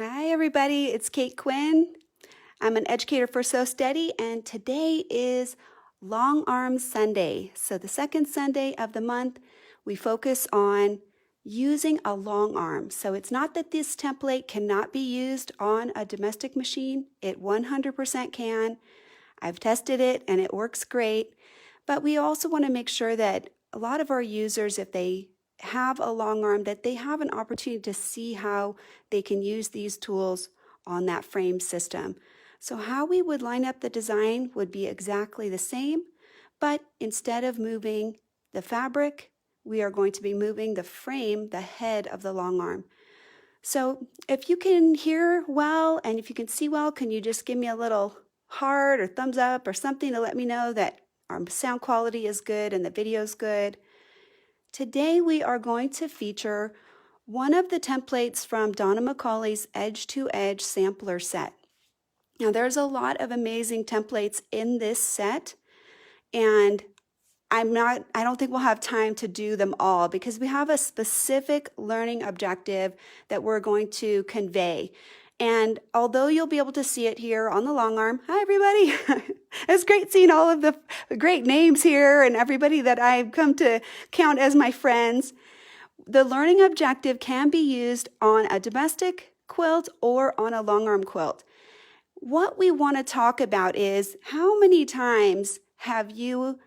Hi everybody, it's Kate Quinn. I'm an educator for Sew Steady, and today is Long Arm Sunday. So the second Sunday of the month, we focus on using a long arm. So it's not that this template cannot be used on a domestic machine. It 100% can. I've tested it and it works great. But we also want to make sure that a lot of our users, if they have a long arm, that they have an opportunity to see how they can use these tools on that frame system. So how we would line up the design would be exactly the same, but instead of moving the fabric, we are going to be moving the frame, the head of the long arm. So if you can hear well and if you can see well, can you just give me a little heart or thumbs up or something to let me know that our sound quality is good and the video is good? Today we are going to feature one of the templates from Donna McCauley's Edge to Edge sampler set. Now there's a lot of amazing templates in this set, and I don't think we'll have time to do them all because we have a specific learning objective that we're going to convey. And although you'll be able to see it here on the long arm, hi everybody. It's great seeing all of the great names here and everybody that I've come to count as my friends. The learning objective can be used on a domestic quilt or on a long arm quilt. What we want to talk about is how many times have you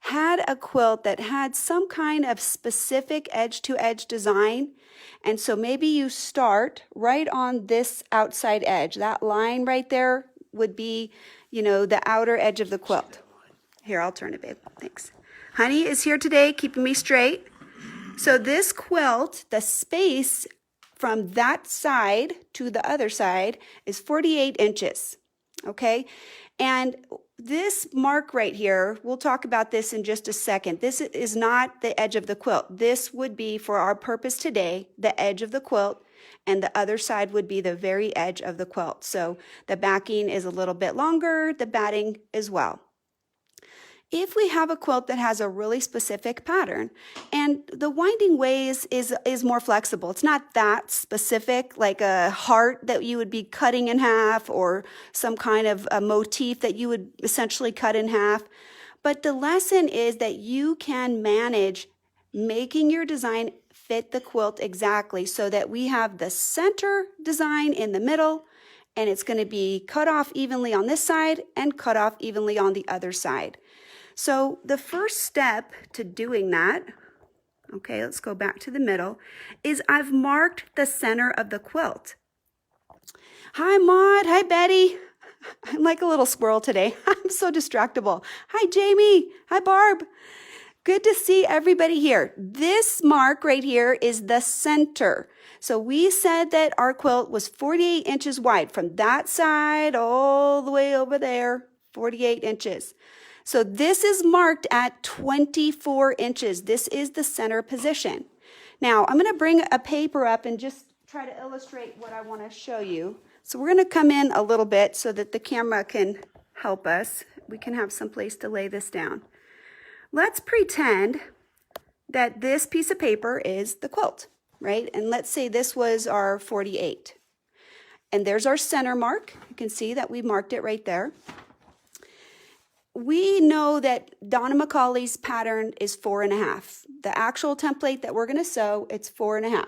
had a quilt that had some kind of specific edge-to-edge design, and so maybe you start right on this outside edge. That line right there would be, the outer edge of the quilt. Here, I'll turn it, babe. Thanks. Honey is here today, keeping me straight. So this quilt, the space from that side to the other side is 48 inches, okay? And this mark right here, we'll talk about this in just a second. This is not the edge of the quilt. This would be, for our purpose today, the edge of the quilt, and the other side would be the very edge of the quilt. So the backing is a little bit longer, the batting as well. If we have a quilt that has a really specific pattern, and the winding ways is more flexible. It's not that specific, like a heart that you would be cutting in half or some kind of a motif that you would essentially cut in half. But the lesson is that you can manage making your design fit the quilt exactly so that we have the center design in the middle, and it's going to be cut off evenly on this side and cut off evenly on the other side. So the first step to doing that, okay, let's go back to the middle, is I've marked the center of the quilt. Hi, Maud. Hi, Betty. I'm like a little squirrel today. I'm so distractible. Hi, Jamie. Hi, Barb. Good to see everybody here. This mark right here is the center. So we said that our quilt was 48 inches wide from that side all the way over there, 48 inches. So this is marked at 24 inches. This is the center position. Now, I'm going to bring a paper up and just try to illustrate what I want to show you. So we're going to come in a little bit so that the camera can help us. We can have some place to lay this down. Let's pretend that this piece of paper is the quilt, right? And let's say this was our 48. And there's our center mark. You can see that we marked it right there. We know that Donna McCauley's pattern is 4.5. The actual template that we're going to sew, it's 4.5.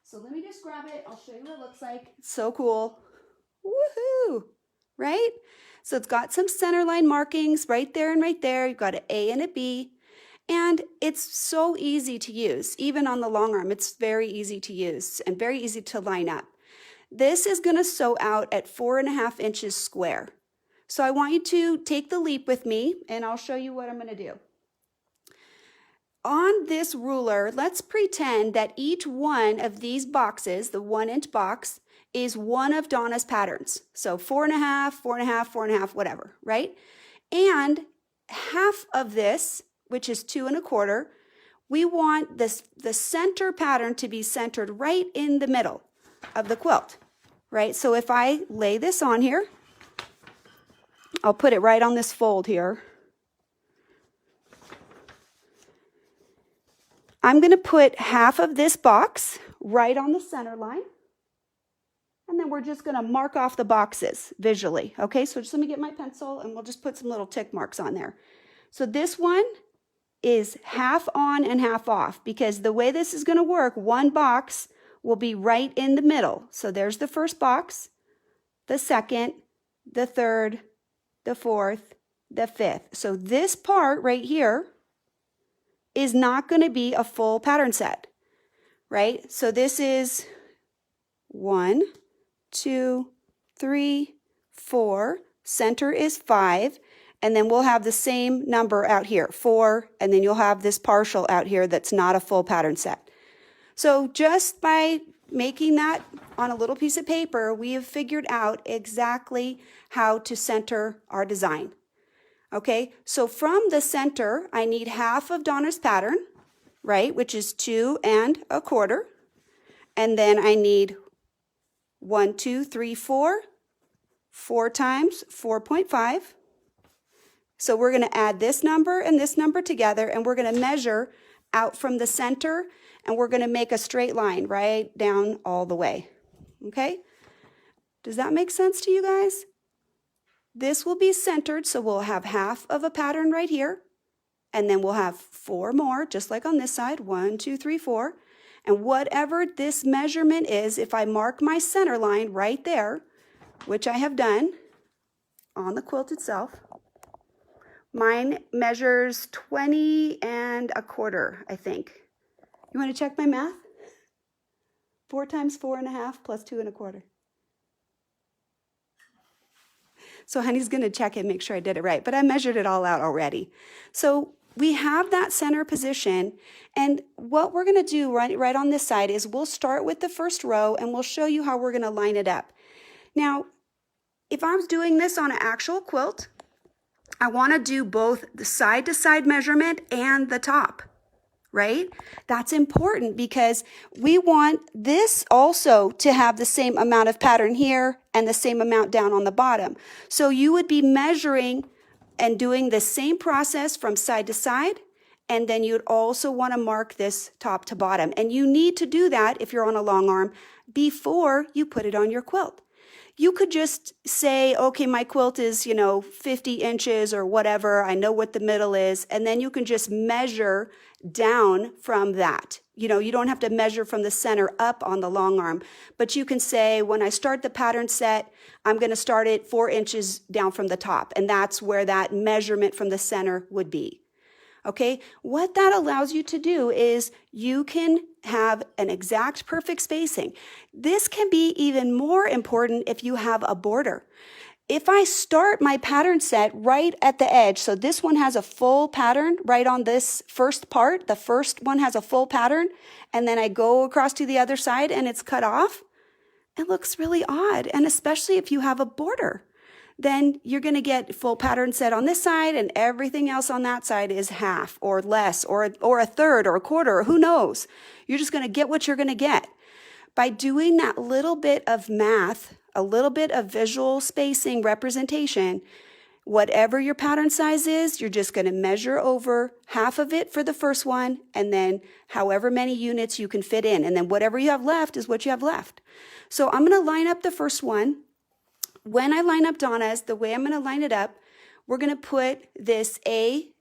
So let me just grab it. I'll show you what it looks like. It's so cool. Woohoo! Right? So it's got some center line markings right there and right there. You've got an A and a B. And it's so easy to use. Even on the long arm, it's very easy to use and very easy to line up. This is going to sew out at 4.5 inches square. So I want you to take the leap with me, and I'll show you what I'm going to do. On this ruler, let's pretend that each one of these boxes, the 1-inch box, is one of Donna's patterns. So 4.5, 4.5, 4.5, whatever, right? And half of this, which is 2.25, we want the center pattern to be centered right in the middle of the quilt, right? So if I lay this on here, I'll put it right on this fold here. I'm going to put half of this box right on the center line. And then we're just going to mark off the boxes visually. Okay, so just let me get my pencil and we'll just put some little tick marks on there. So this one is half on and half off, because the way this is going to work, one box will be right in the middle. So there's the first box, the second, the third, the fourth, the fifth. So this part right here is not going to be a full pattern set, right? So this is 1, 2, 3, 4, center is 5, and then we'll have the same number out here, 4, and then you'll have this partial out here that's not a full pattern set. So just by making that on a little piece of paper, we have figured out exactly how to center our design. Okay, so from the center, I need half of Donna's pattern, right, which is 2 1/4. And then I need 1, 2, 3, 4, 4 times 4.5. So we're going to add this number and this number together, and we're going to measure out from the center, and we're going to make a straight line right down all the way. Okay? Does that make sense to you guys? This will be centered, so we'll have half of a pattern right here, and then we'll have 4 more, just like on this side, 1, 2, 3, 4. And whatever this measurement is, if I mark my center line right there, which I have done on the quilt itself, mine measures 20 1/4, I think. You want to check my math? 4 times 4 1/2 plus 2 1/4. So honey's going to check and make sure I did it right, but I measured it all out already. So we have that center position, and what we're going to do right on this side is we'll start with the first row, and we'll show you how we're going to line it up. Now, if I was doing this on an actual quilt, I want to do both the side-to-side measurement and the top, right? That's important because we want this also to have the same amount of pattern here and the same amount down on the bottom. So you would be measuring and doing the same process from side to side, and then you'd also want to mark this top to bottom. And you need to do that if you're on a long arm before you put it on your quilt. You could just say, okay, my quilt is, 50 inches or whatever. I know what the middle is. And then you can just measure down from that. You don't have to measure from the center up on the long arm, but you can say, when I start the pattern set, I'm going to start it 4 inches down from the top. And that's where that measurement from the center would be. Okay, what that allows you to do is you can have an exact perfect spacing. This can be even more important if you have a border. If I start my pattern set right at the edge, so this one has a full pattern right on this first part, the first one has a full pattern, and then I go across to the other side and it's cut off, it looks really odd. And especially if you have a border, then you're going to get full pattern set on this side and everything else on that side is half or less or a third or a quarter, or who knows. You're just going to get what you're going to get. By doing that little bit of math, a little bit of visual spacing representation, whatever your pattern size is, you're just going to measure over half of it for the first one, and then however many units you can fit in. And then whatever you have left is what you have left. So I'm going to line up the first one. When I line up Donna's, the way I'm going to line it up, we're going to put this A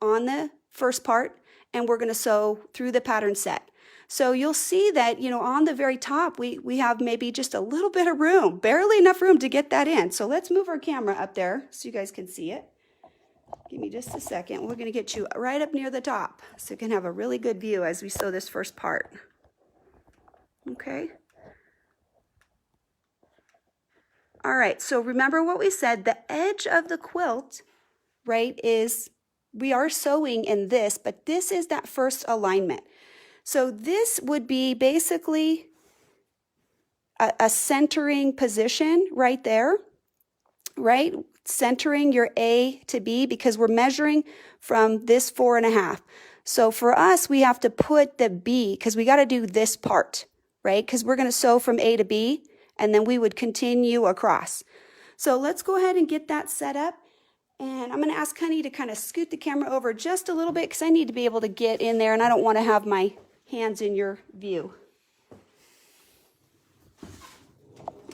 on the first part, and we're going to sew through the pattern set. So you'll see that, on the very top, we have maybe just a little bit of room, barely enough room to get that in. So let's move our camera up there so you guys can see it. Give me just a second. We're going to get you right up near the top so you can have a really good view as we sew this first part. Okay. All right, so remember what we said, the edge of the quilt, right, we are sewing in this, but this is that first alignment. So this would be basically a centering position right there, right? Centering your A to B, because we're measuring from this 4 1/2. So for us, we have to put the B, because we got to do this part, right? Because we're going to sew from A to B, and then we would continue across. So let's go ahead and get that set up. And I'm going to ask Honey to kind of scoot the camera over just a little bit, because I need to be able to get in there, and I don't want to have my hands in your view.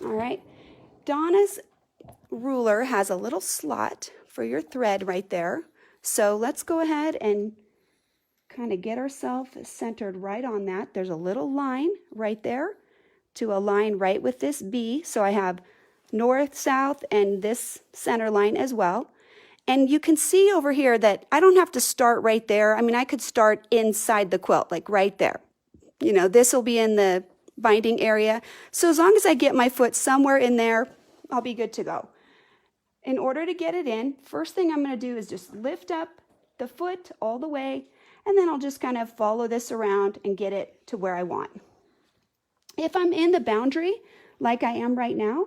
All right. Donna's ruler has a little slot for your thread right there. So let's go ahead and kind of get ourselves centered right on that. There's a little line right there to align right with this B. So I have north, south, and this center line as well. And you can see over here that I don't have to start right there. I mean, I could start inside the quilt, like right there. You know, this will be in the binding area. So as long as I get my foot somewhere in there, I'll be good to go. In order to get it in, first thing I'm going to do is just lift up the foot all the way, and then I'll just kind of follow this around and get it to where I want. If I'm in the boundary, like I am right now,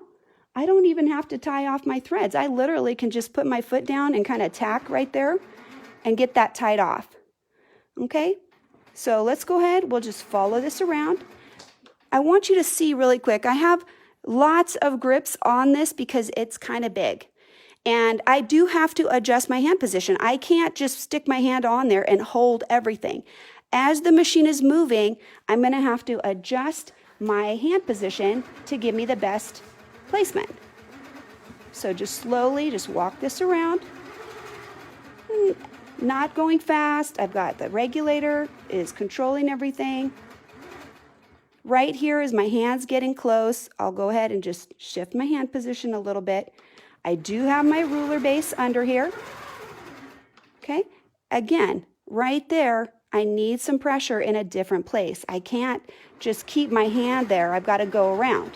I don't even have to tie off my threads. I literally can just put my foot down and kind of tack right there and get that tied off. Okay, so let's go ahead. We'll just follow this around. I want you to see really quick, I have lots of grips on this because it's kind of big. And I do have to adjust my hand position. I can't just stick my hand on there and hold everything. As the machine is moving, I'm going to have to adjust my hand position to give me the best placement. So just slowly, just walk this around. Not going fast. I've got the regulator is controlling everything. Right here as my hand's getting close, I'll go ahead and just shift my hand position a little bit. I do have my ruler base under here. Okay, again, right there, I need some pressure in a different place. I can't just keep my hand there. I've got to go around.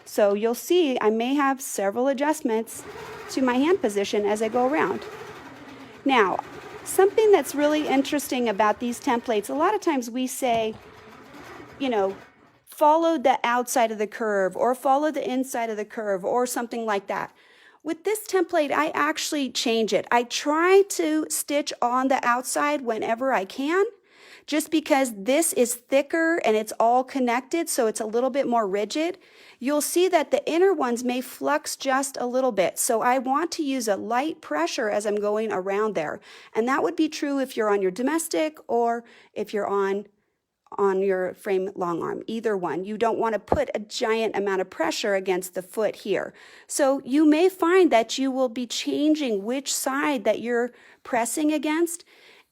So you'll see I may have several adjustments to my hand position as I go around. Now, something that's really interesting about these templates, a lot of times we say, you know, follow the outside of the curve or follow the inside of the curve or something like that. With this template, I actually change it. I try to stitch on the outside whenever I can, just because this is thicker and it's all connected, so it's a little bit more rigid. You'll see that the inner ones may flux just a little bit, so I want to use a light pressure as I'm going around there. And that would be true if you're on your domestic or if you're on your frame long arm, either one. You don't want to put a giant amount of pressure against the foot here. So you may find that you will be changing which side that you're pressing against.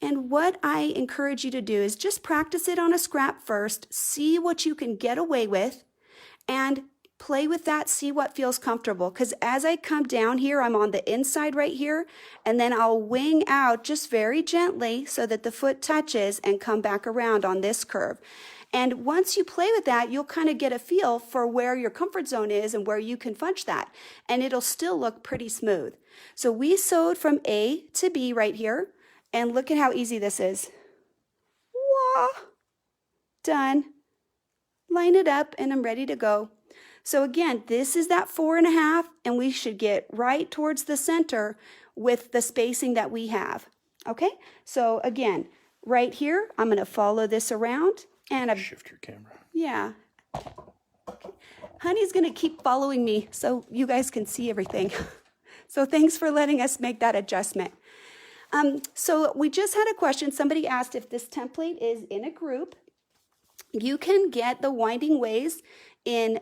And what I encourage you to do is just practice it on a scrap first, see what you can get away with, and play with that, see what feels comfortable. Because as I come down here, I'm on the inside right here, and then I'll wing out just very gently so that the foot touches and come back around on this curve. And once you play with that, you'll kind of get a feel for where your comfort zone is and where you can fudge that. And it'll still look pretty smooth. So we sewed from A to B right here, and look at how easy this is. Wah! Done. Line it up, and I'm ready to go. So again, this is that 4.5, and we should get right towards the center with the spacing that we have. Okay, so again, right here, I'm going to follow this around, and shift your camera. Yeah. Okay. Honey's going to keep following me so you guys can see everything. So thanks for letting us make that adjustment. So we just had a question. Somebody asked if this template is in a group. You can get the winding ways in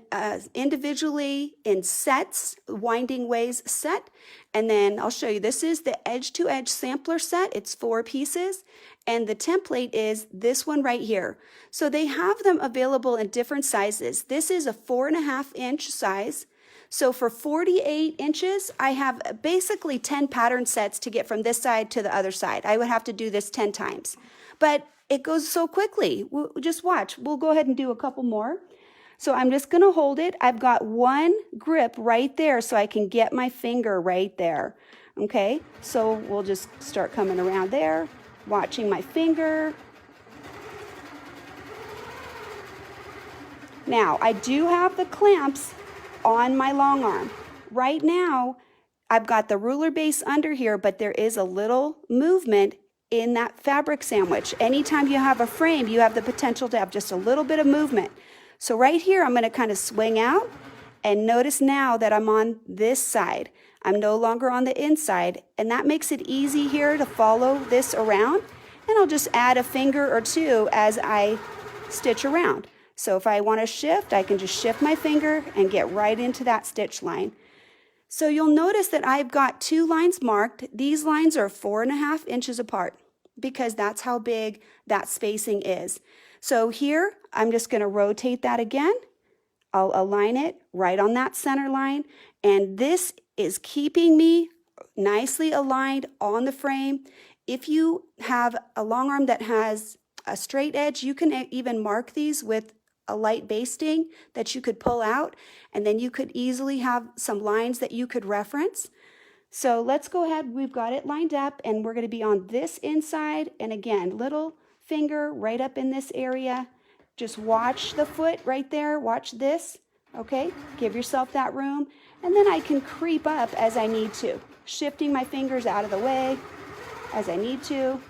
individually in sets, winding ways set, and then I'll show you. This is the edge-to-edge sampler set. It's 4 pieces, and the template is this one right here. So they have them available in different sizes. This is a 4.5-inch size. So for 48 inches, I have basically 10 pattern sets to get from this side to the other side. I would have to do this 10 times, but it goes so quickly. Just watch. We'll go ahead and do a couple more. So I'm just going to hold it. I've got one grip right there so I can get my finger right there. Okay, so we'll just start coming around there, watching my finger. Now, I do have the clamps on my long arm. Right now, I've got the ruler base under here, but there is a little movement in that fabric sandwich. Anytime you have a frame, you have the potential to have just a little bit of movement. So right here, I'm going to kind of swing out, and notice now that I'm on this side. I'm no longer on the inside, and that makes it easy here to follow this around, and I'll just add a finger or two as I stitch around. So if I want to shift, I can just shift my finger and get right into that stitch line. So you'll notice that I've got 2 lines marked. These lines are 4.5 inches apart because that's how big that spacing is. So here, I'm just going to rotate that again. I'll align it right on that center line, and this is keeping me nicely aligned on the frame. If you have a long arm that has a straight edge, you can even mark these with a light basting that you could pull out, and then you could easily have some lines that you could reference. So let's go ahead, we've got it lined up, and we're going to be on this inside, and again, little finger right up in this area. Just watch the foot right there, watch this, okay? Give yourself that room, and then I can creep up as I need to, shifting my fingers out of the way as I need to.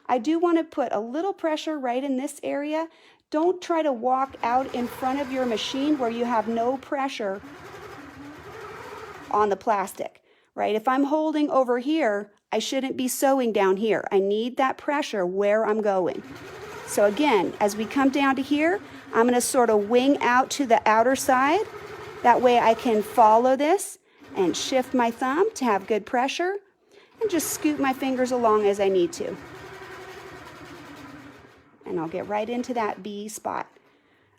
I do want to put a little pressure right in this area. Don't try to walk out in front of your machine where you have no pressure on the plastic, right? If I'm holding over here, I shouldn't be sewing down here. I need that pressure where I'm going. So again, as we come down to here, I'm going to sort of wing out to the outer side. That way I can follow this and shift my thumb to have good pressure and just scoot my fingers along as I need to. And I'll get right into that B spot.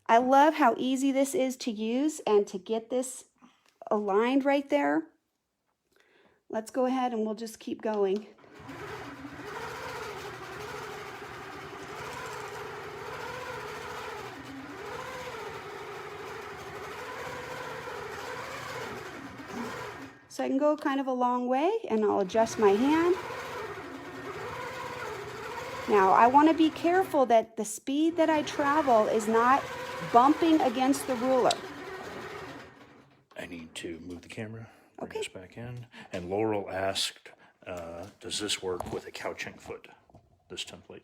I love how easy this is to use and to get this aligned right there. Let's go ahead and we'll just keep going. So I can go kind of a long way, and I'll adjust my hand. Now I want to be careful that the speed that I travel is not bumping against the ruler. I need to move the camera, bring Okay. this back in. And Laurel asked, does this work with a couching foot, this template?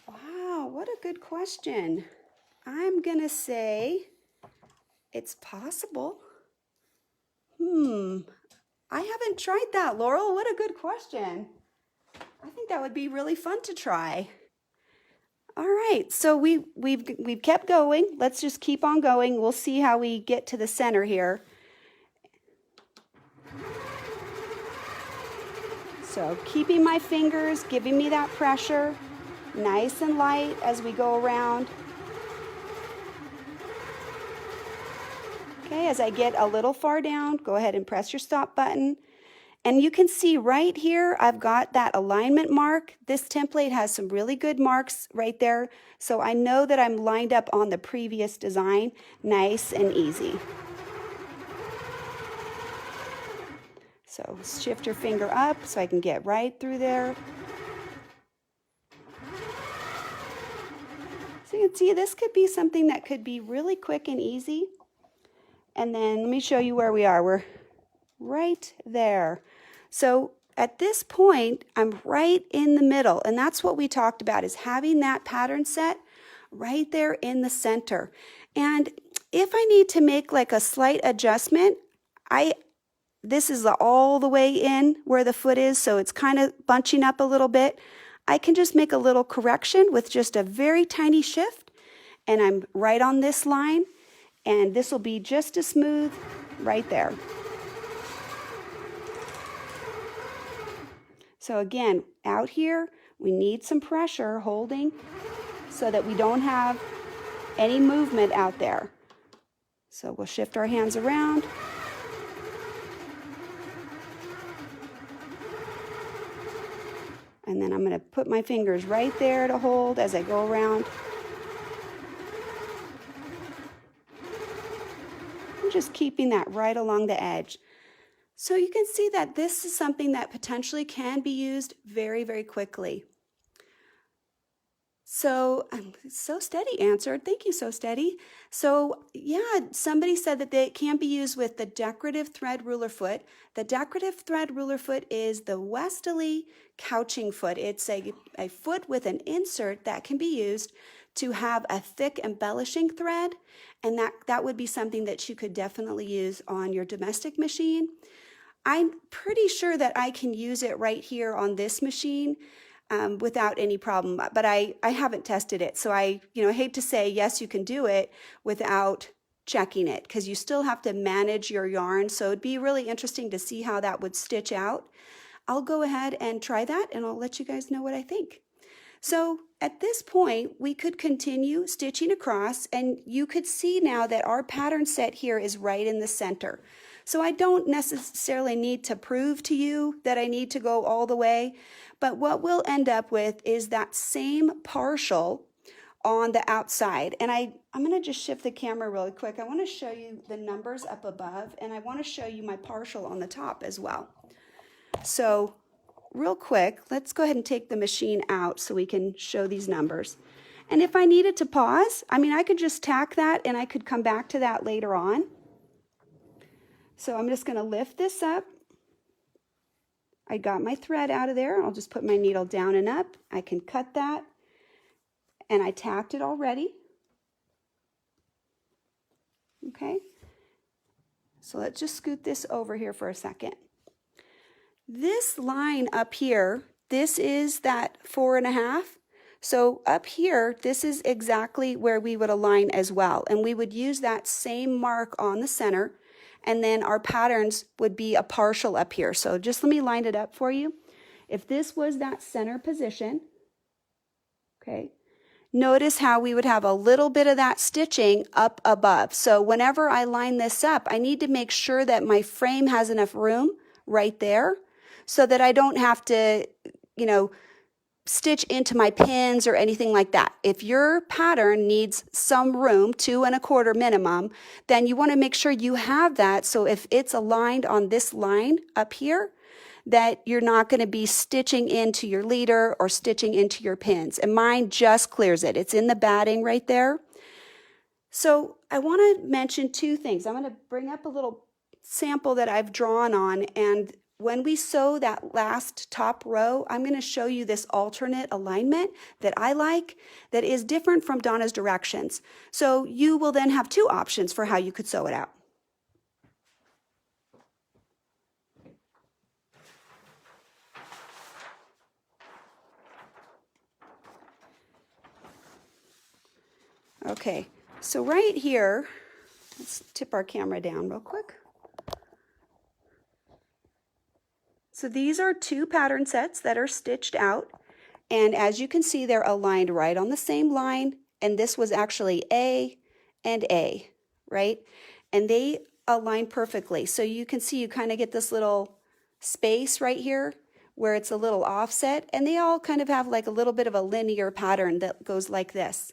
Wow, what a good question. I'm going to say it's possible. I haven't tried that, Laurel. What a good question. I think that would be really fun to try. All right, so we've kept going. Let's just keep on going. We'll see how we get to the center here. So keeping my fingers, giving me that pressure, nice and light as we go around. Okay, as I get a little far down, go ahead and press your stop button. And you can see right here, I've got that alignment mark. This template has some really good marks right there. So I know that I'm lined up on the previous design, nice and easy. So shift your finger up so I can get right through there. So you can see this could be something that could be really quick and easy. And then let me show you where we are. We're right there. So at this point, I'm right in the middle, and that's what we talked about, is having that pattern set right there in the center. And if I need to make like a slight adjustment, this is all the way in where the foot is, so it's kind of bunching up a little bit. I can just make a little correction with just a very tiny shift, and I'm right on this line. And this will be just as smooth right there. So again, out here, we need some pressure holding so that we don't have any movement out there. So we'll shift our hands around. And then I'm going to put my fingers right there to hold as I go around. Just keeping that right along the edge. So you can see that this is something that potentially can be used very, very quickly. So Steady answered. Thank you, So Steady. So yeah, somebody said that it can be used with the decorative thread ruler foot. The decorative thread ruler foot is the Westley couching foot. It's a foot with an insert that can be used to have a thick embellishing thread, and that would be something that you could definitely use on your domestic machine. I'm pretty sure that I can use it right here on this machine. without any problem, but I haven't tested it. So I hate to say, yes, you can do it without checking it, because you still have to manage your yarn. So it'd be really interesting to see how that would stitch out. I'll go ahead and try that, and I'll let you guys know what I think. So at this point, we could continue stitching across, and you could see now that our pattern set here is right in the center. So I don't necessarily need to prove to you that I need to go all the way, but what we'll end up with is that same partial on the outside. And I'm going to just shift the camera really quick. I want to show you the numbers up above, and I want to show you my partial on the top as well. So real quick, let's go ahead and take the machine out so we can show these numbers. And if I needed to pause, I could just tack that and I could come back to that later on. So I'm just going to lift this up. I got my thread out of there. I'll just put my needle down and up. I can cut that, and I tacked it already. Okay. So let's just scoot this over here for a second. This line up here, this is that 4.5. So up here, this is exactly where we would align as well. And we would use that same mark on the center, and then our patterns would be a partial up here. So just let me line it up for you. If this was that center position, okay, notice how we would have a little bit of that stitching up above. So whenever I line this up, I need to make sure that my frame has enough room right there, so that I don't have to, stitch into my pins or anything like that. If your pattern needs some room, 2 1/4 minimum, then you want to make sure you have that. So if it's aligned on this line up here, that you're not going to be stitching into your leader or stitching into your pins. And mine just clears it. It's in the batting right there. So I want to mention 2 things. I'm going to bring up a little sample that I've drawn on, and when we sew that last top row, I'm going to show you this alternate alignment that I like that is different from Donna's directions. So you will then have 2 options for how you could sew it out. Okay, so right here, let's tip our camera down real quick. So these are 2 pattern sets that are stitched out, and as you can see, they're aligned right on the same line, and this was actually A and A, right? And they align perfectly. So you can see you kind of get this little space right here where it's a little offset, and they all kind of have like a little bit of a linear pattern that goes like this.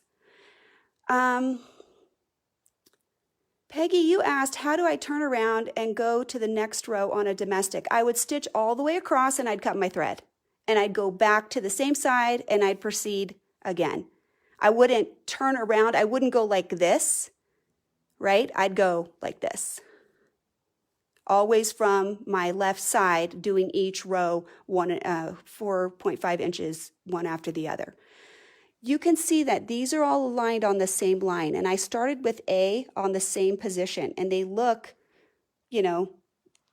Peggy, you asked, how do I turn around and go to the next row on a domestic? I would stitch all the way across and I'd cut my thread. And I'd go back to the same side and I'd proceed again. I wouldn't turn around. I wouldn't go like this, right? I'd go like this. Always from my left side, doing each row 4.5 inches, one after the other. You can see that these are all aligned on the same line, and I started with A on the same position, and they look,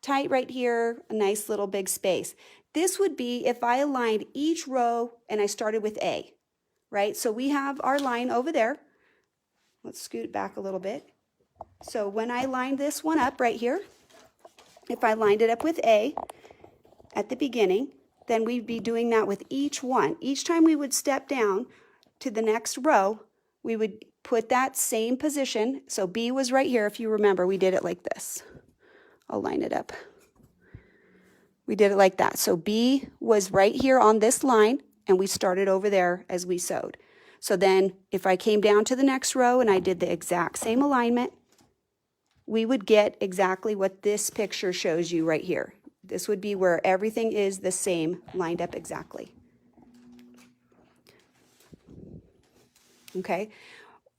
tight right here, a nice little big space. This would be if I aligned each row and I started with A, right? So we have our line over there. Let's scoot back a little bit. So when I lined this one up right here, if I lined it up with A at the beginning, then we'd be doing that with each one. Each time we would step down to the next row, we would put that same position. So B was right here. If you remember, we did it like this. I'll line it up. We did it like that. So B was right here on this line, and we started over there as we sewed. So then if I came down to the next row and I did the exact same alignment, we would get exactly what this picture shows you right here. This would be where everything is the same, lined up exactly. Okay,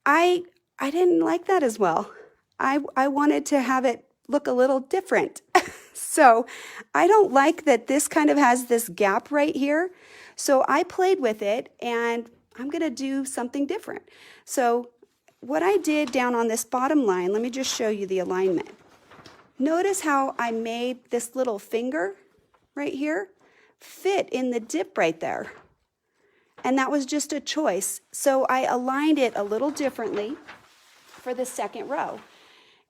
I didn't like that as well. I wanted to have it look a little different. So I don't like that this kind of has this gap right here. So I played with it, and I'm going to do something different. So what I did down on this bottom line, let me just show you the alignment. Notice how I made this little finger right here fit in the dip right there. And that was just a choice. So I aligned it a little differently for the second row.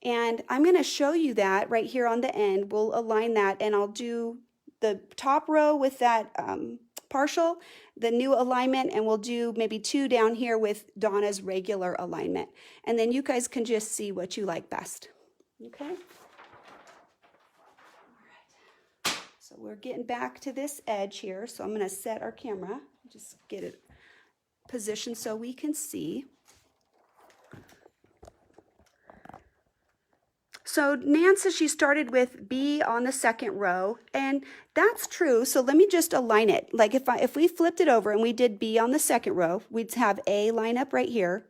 And I'm going to show you that right here on the end. We'll align that, and I'll do the top row with that partial, the new alignment, and we'll do maybe 2 down here with Donna's regular alignment. And then you guys can just see what you like best. Okay? All right. So we're getting back to this edge here. So I'm going to set our camera, just get it positioned so we can see. So Nan says she started with B on the second row, and that's true. So let me just align it. Like if we flipped it over and we did B on the second row, we'd have A line up right here.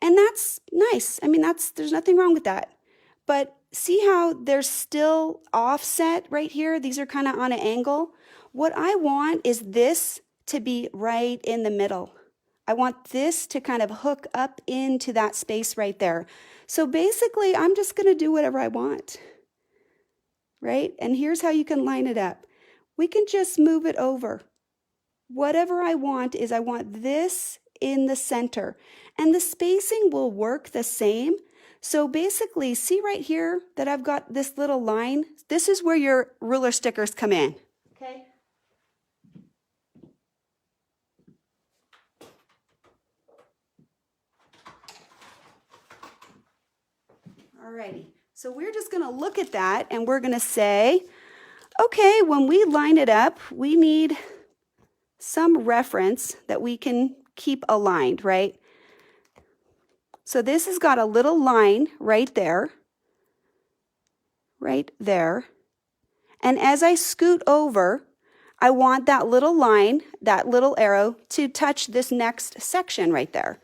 And that's nice. I mean, there's nothing wrong with that. But see how there's still offset right here? These are kind of on an angle. What I want is this to be right in the middle. I want this to kind of hook up into that space right there. So basically, I'm just going to do whatever I want, right? And here's how you can line it up. We can just move it over. Whatever I want is I want this in the center, and the spacing will work the same. So basically, see right here that I've got this little line? This is where your ruler stickers come in, okay? Alrighty, so we're just going to look at that and we're going to say, okay, when we line it up, we need some reference that we can keep aligned, right? So this has got a little line right there. And as I scoot over, I want that little line, that little arrow, to touch this next section right there.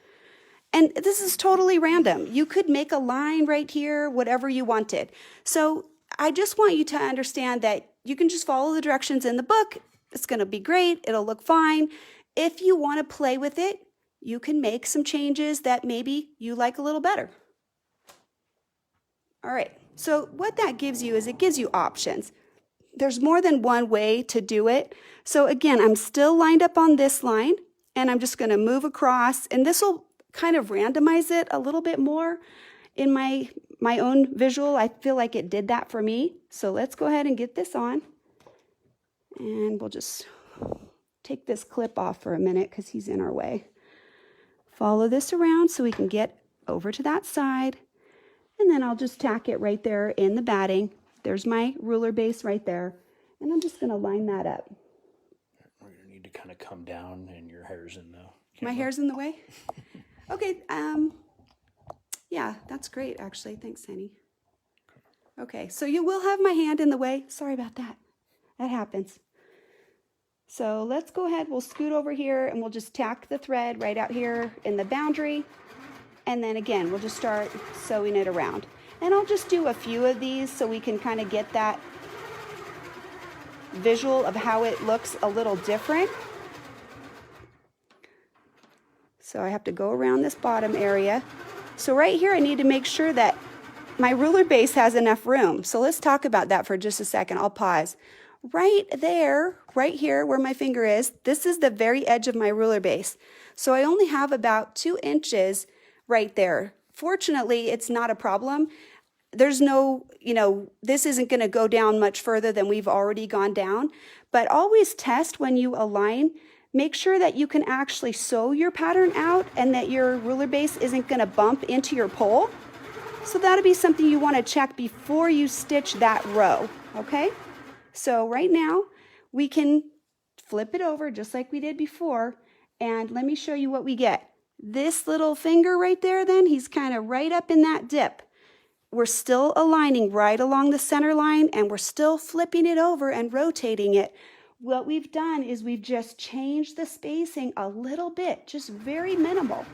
And this is totally random. You could make a line right here, whatever you wanted. So I just want you to understand that you can just follow the directions in the book. It's going to be great. It'll look fine. If you want to play with it, you can make some changes that maybe you like a little better. All right. So what that gives you is it gives you options. There's more than one way to do it. So again, I'm still lined up on this line, and I'm just going to move across, and this will kind of randomize it a little bit more in my own visual. I feel like it did that for me. So let's go ahead and get this on. And we'll just take this clip off for a minute because he's in our way. Follow this around so we can get over to that side. And then I'll just tack it right there in the batting. There's my ruler base right there. And I'm just going to line that up. We're going to need to kind of come down, and your hair's in the camera. My hair's in the way? Okay, yeah, that's great, actually. Thanks, honey. Okay, so you will have my hand in the way. Sorry about that. That happens. So let's go ahead. We'll scoot over here, and we'll just tack the thread right out here in the boundary. And then again, we'll just start sewing it around. And I'll just do a few of these so we can kind of get that visual of how it looks a little different. So I have to go around this bottom area. So right here, I need to make sure that my ruler base has enough room. So let's talk about that for just a second. I'll pause. Right there, right here where my finger is, this is the very edge of my ruler base. So I only have about 2 inches right there. Fortunately, it's not a problem. There's no, this isn't going to go down much further than we've already gone down. But always test when you align. Make sure that you can actually sew your pattern out and that your ruler base isn't going to bump into your pole. So that'll be something you want to check before you stitch that row, okay? So right now, we can flip it over just like we did before, and let me show you what we get. This little finger right there then, he's kind of right up in that dip. We're still aligning right along the center line, and we're still flipping it over and rotating it. What we've done is we've just changed the spacing a little bit, just very minimal.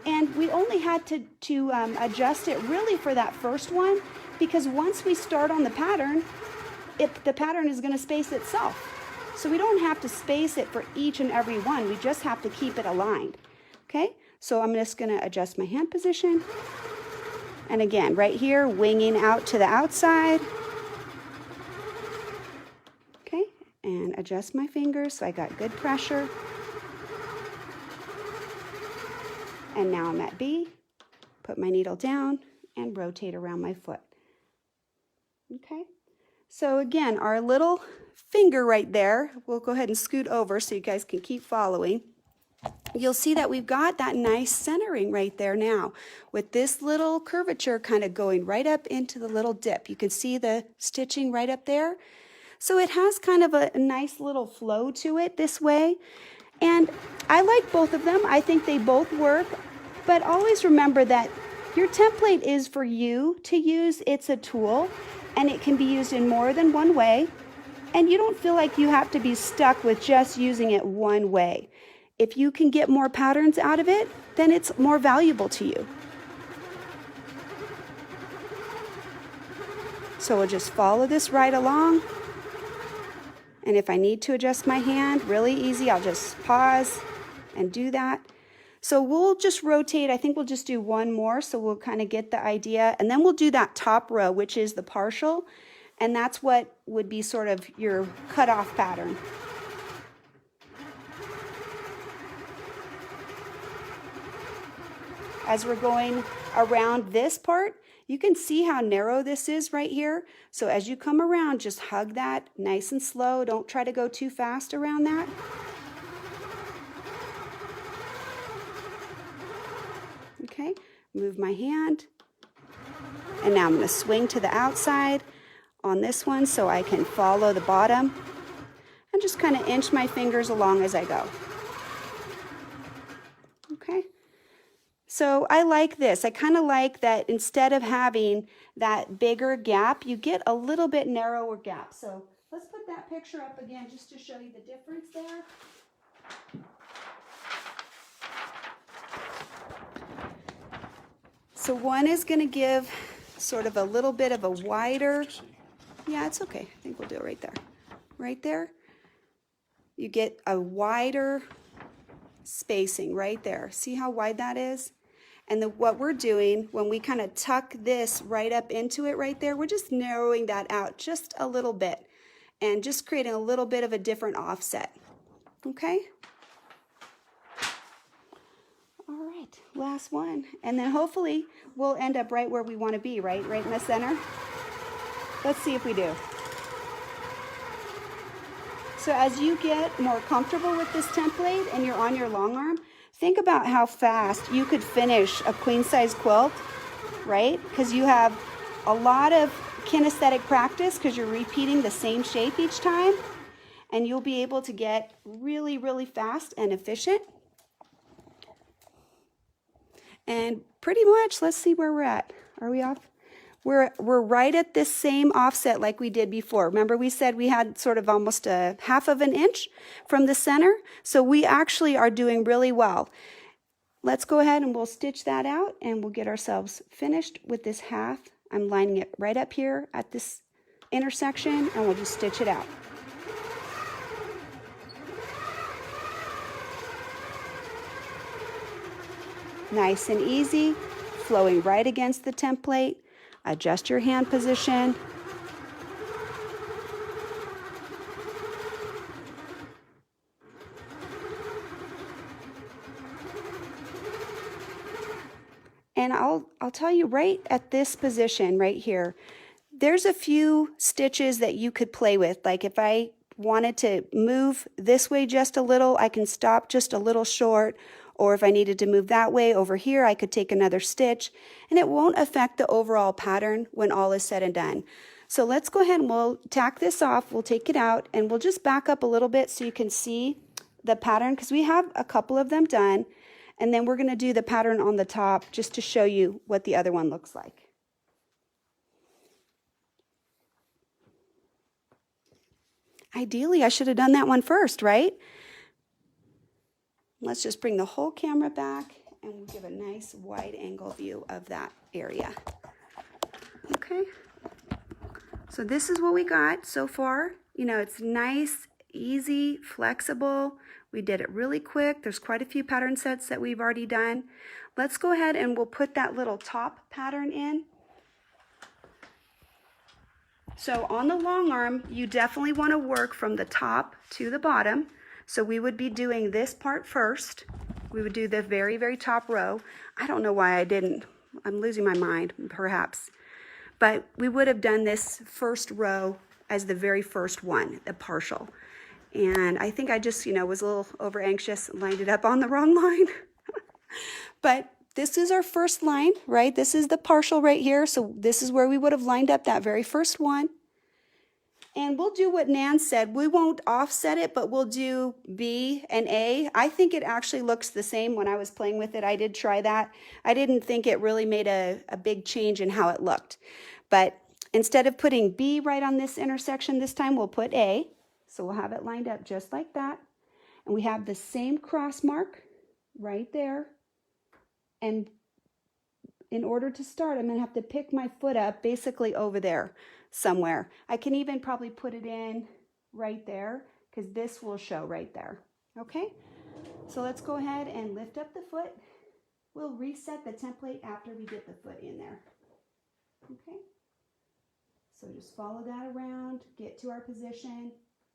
And we only had to adjust it really for that first one, because once we start on the pattern, the pattern is going to space itself. So we don't have to space it for each and every one. We just have to keep it aligned. Okay, so I'm just going to adjust my hand position. And again, right here, winging out to the outside. And adjust my fingers so I got good pressure. And now I'm at B, put my needle down and rotate around my foot. Okay, so again, our little finger right there, we'll go ahead and scoot over so you guys can keep following. You'll see that we've got that nice centering right there now with this little curvature kind of going right up into the little dip. You can see the stitching right up there. So it has kind of a nice little flow to it this way. And I like both of them. I think they both work, but always remember that your template is for you to use. It's a tool and it can be used in more than one way. And you don't feel like you have to be stuck with just using it one way. If you can get more patterns out of it, then it's more valuable to you. So we'll just follow this right along. And if I need to adjust my hand, really easy, I'll just pause and do that. So we'll just rotate, I think we'll just do one more so we'll kind of get the idea. And then we'll do that top row, which is the partial. And that's what would be sort of your cutoff pattern. As we're going around this part, you can see how narrow this is right here. So as you come around, just hug that nice and slow. Don't try to go too fast around that. Okay, move my hand. And now I'm going to swing to the outside on this one so I can follow the bottom and just kind of inch my fingers along as I go. Okay. So I like this. I kind of like that instead of having that bigger gap, you get a little bit narrower gap. So let's put that picture up again just to show you the difference there. So one is going to give sort of a little bit of a wider, yeah, it's okay. I think we'll do it right there. Right there. You get a wider spacing right there. See how wide that is? And what we're doing when we kind of tuck this right up into it right there, we're just narrowing that out just a little bit and just creating a little bit of a different offset. Okay? All right, last one. And then hopefully we'll end up right where we want to be, right? Right in the center. Let's see if we do. So as you get more comfortable with this template and you're on your long arm, think about how fast you could finish a queen size quilt, right? Because you have a lot of kinesthetic practice because you're repeating the same shape each time, and you'll be able to get really, really fast and efficient. And pretty much, let's see where we're at. Are we off? We're right at this same offset like we did before. Remember we said we had sort of almost a half of an inch from the center? So we actually are doing really well. Let's go ahead and we'll stitch that out and we'll get ourselves finished with this half. I'm lining it right up here at this intersection and we'll just stitch it out. Nice and easy, flowing right against the template. Adjust your hand position. And I'll tell you right at this position right here, there's a few stitches that you could play with. Like if I wanted to move this way just a little, I can stop just a little short. Or if I needed to move that way over here, I could take another stitch, and it won't affect the overall pattern when all is said and done. So let's go ahead and we'll tack this off, we'll take it out, and we'll just back up a little bit so you can see the pattern, because we have a couple of them done, and then we're going to do the pattern on the top just to show you what the other one looks like. Ideally, I should have done that one first, right? Let's just bring the whole camera back and we'll give a nice wide angle view of that area. Okay, so this is what we got so far. You know, it's nice, easy, flexible. We did it really quick. There's quite a few pattern sets that we've already done. Let's go ahead and we'll put that little top pattern in. So on the long arm, you definitely want to work from the top to the bottom. So we would be doing this part first. We would do the very, very top row. I don't know why I didn't. I'm losing my mind, perhaps. But we would have done this first row as the very first one, the partial. And I think I just, was a little over anxious, lined it up on the wrong line. But this is our first line, right? This is the partial right here. So this is where we would have lined up that very first one. And we'll do what Nan said. We won't offset it, but we'll do B and A. I think it actually looks the same when I was playing with it. I did try that. I didn't think it really made a big change in how it looked. But instead of putting B right on this intersection this time, we'll put A. So we'll have it lined up just like that. And we have the same cross mark right there. And in order to start, I'm going to have to pick my foot up basically over there somewhere. I can even probably put it in right there because this will show right there. Okay, so let's go ahead and lift up the foot. We'll reset the template after we get the foot in there. Okay, so just follow that around, get to our position,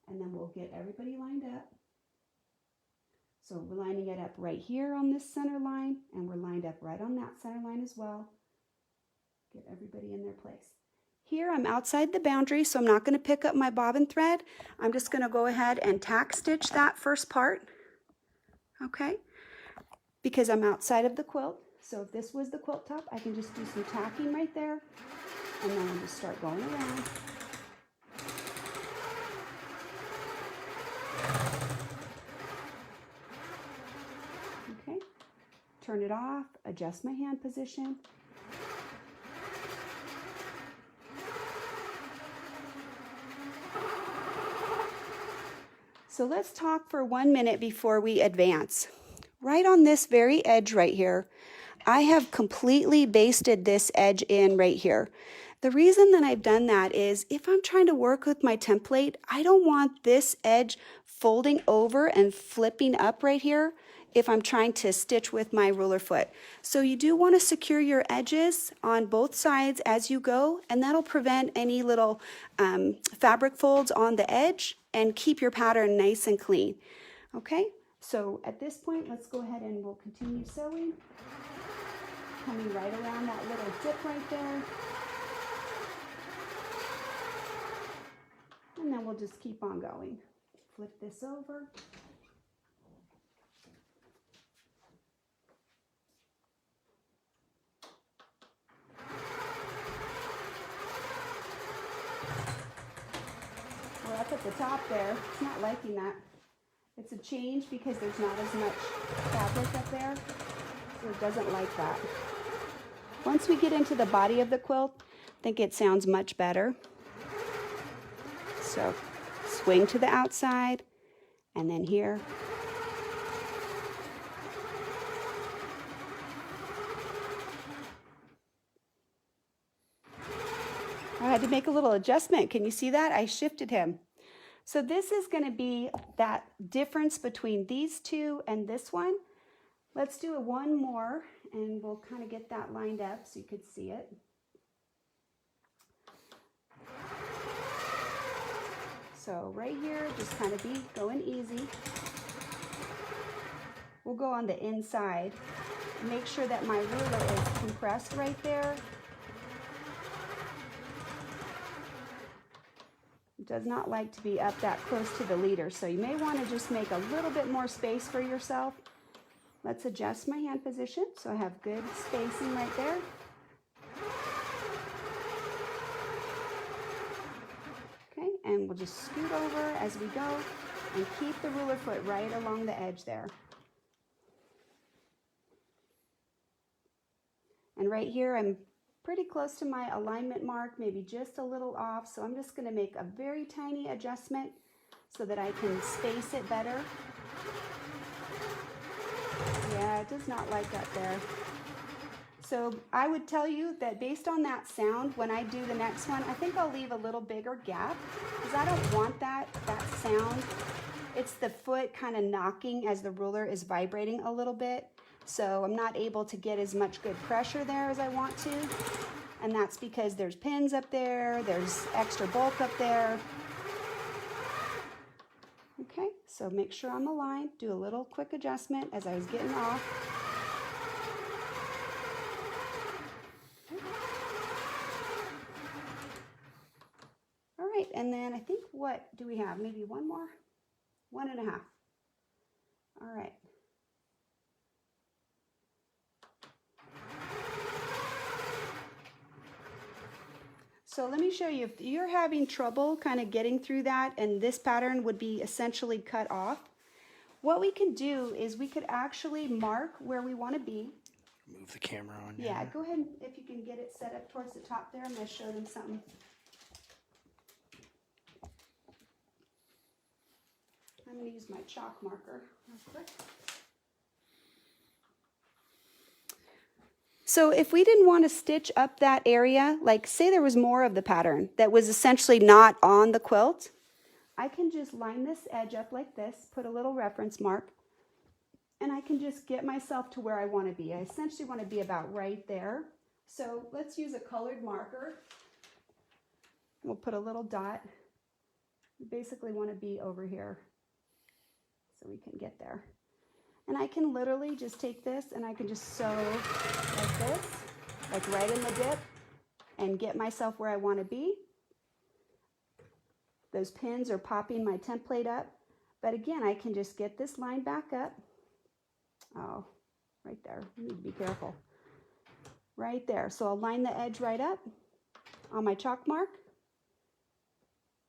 and then we'll get everybody lined up. So we're lining it up right here on this center line, and we're lined up right on that center line as well. Get everybody in their place. Here I'm outside the boundary, so I'm not going to pick up my bobbin thread. I'm just going to go ahead and tack stitch that first part, okay? Because I'm outside of the quilt. So if this was the quilt top, I can just do some tacking right there, and then I'll just start going around. Okay, turn it off, adjust my hand position. So let's talk for 1 minute before we advance. Right on this very edge right here, I have completely basted this edge in right here. The reason that I've done that is if I'm trying to work with my template, I don't want this edge folding over and flipping up right here if I'm trying to stitch with my ruler foot. So you do want to secure your edges on both sides as you go, and that'll prevent any little fabric folds on the edge and keep your pattern nice and clean. Okay, so at this point, let's go ahead and we'll continue sewing. Coming right around that little dip right there. And then we'll just keep on going. Flip this over. We're up at the top there. It's not liking that. It's a change because there's not as much fabric up there, so it doesn't like that. Once we get into the body of the quilt, I think it sounds much better. So swing to the outside, and then here. I had to make a little adjustment. Can you see that? I shifted him. So this is going to be that difference between these two and this one. Let's do one more, and we'll kind of get that lined up so you could see it. So right here, just kind of be going easy. We'll go on the inside. Make sure that my ruler is compressed right there. It does not like to be up that close to the leader, so you may want to just make a little bit more space for yourself. Let's adjust my hand position so I have good spacing right there. Okay, and we'll just scoot over as we go and keep the ruler foot right along the edge there. And right here, I'm pretty close to my alignment mark, maybe just a little off, so I'm just going to make a very tiny adjustment so that I can space it better. Yeah, it does not like that there. So I would tell you that based on that sound, when I do the next one, I think I'll leave a little bigger gap because I don't want that sound. It's the foot kind of knocking as the ruler is vibrating a little bit. So I'm not able to get as much good pressure there as I want to. And that's because there's pins up there, there's extra bulk up there. Okay, So make sure I'm aligned, do a little quick adjustment as I was getting off. All right, and then I think, what do we have? Maybe one more? 1.5. All right. So let me show you, if you're having trouble kind of getting through that and this pattern would be essentially cut off, what we can do is we could actually mark where we want to be. Move the camera on. Yeah, go ahead, if you can get it set up towards the top there. I'm going to show them something. I'm going to use my chalk marker real quick. So if we didn't want to stitch up that area, like say there was more of the pattern that was essentially not on the quilt, I can just line this edge up like this, put a little reference mark, and I can just get myself to where I want to be. I essentially want to be about right there. So let's use a colored marker. We'll put a little dot. We basically want to be over here so we can get there. And I can literally just take this and I can just sew like this, like right in the dip, and get myself where I want to be. Those pins are popping my template up. But again, I can just get this line back up. Oh, right there. I need to be careful. Right there. So I'll line the edge right up on my chalk mark.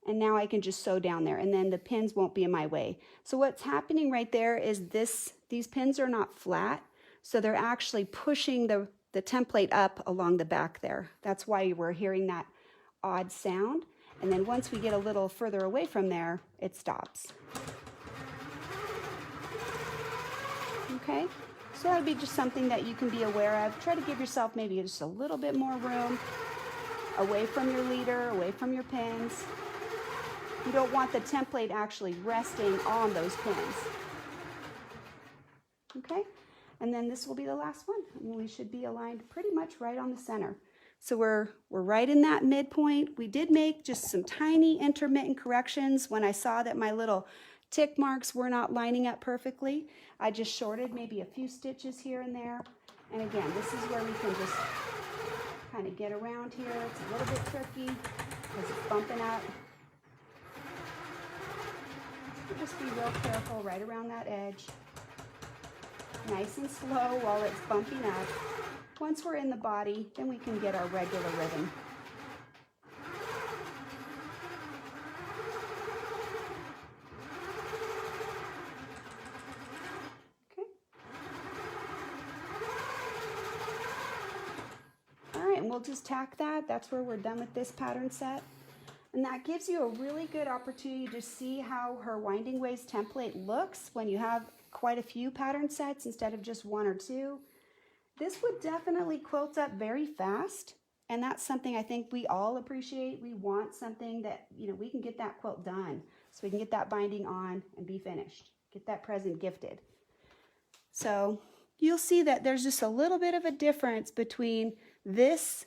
And now I can just sew down there, and then the pins won't be in my way. So what's happening right there is these pins are not flat, so they're actually pushing the template up along the back there. That's why we're hearing that odd sound. And then once we get a little further away from there, it stops. Okay, so that would be just something that you can be aware of. Try to give yourself maybe just a little bit more room away from your leader, away from your pins. You don't want the template actually resting on those pins. Okay, and then this will be the last one. And we should be aligned pretty much right on the center. So we're right in that midpoint. We did make just some tiny intermittent corrections when I saw that my little tick marks were not lining up perfectly. I just shorted maybe a few stitches here and there. And again, this is where we can just kind of get around here. It's a little bit tricky because it's bumping up. Just be real careful right around that edge. Nice and slow while it's bumping up. Once we're in the body, then we can get our regular rhythm. Okay. All right, and we'll just tack that. That's where we're done with this pattern set. And that gives you a really good opportunity to see how her Winding Ways template looks when you have quite a few pattern sets instead of just one or two. This would definitely quilt up very fast, and that's something I think we all appreciate. We want something that, you know, we can get that quilt done so we can get that binding on and be finished, get that present gifted. So you'll see that there's just a little bit of a difference between this,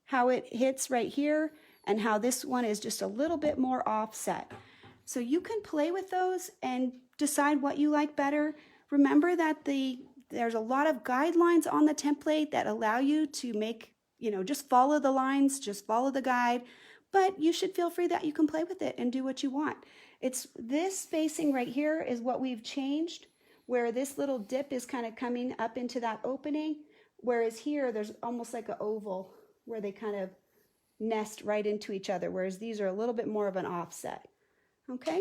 how it hits right here, and how this one is just a little bit more offset. So you can play with those and decide what you like better. Remember that there's a lot of guidelines on the template that allow you to make, you know, just follow the lines, just follow the guide, but you should feel free that you can play with it and do what you want. It's this spacing right here is what we've changed, where this little dip is kind of coming up into that opening, whereas here there's almost like an oval where they kind of nest right into each other, whereas these are a little bit more of an offset. Okay?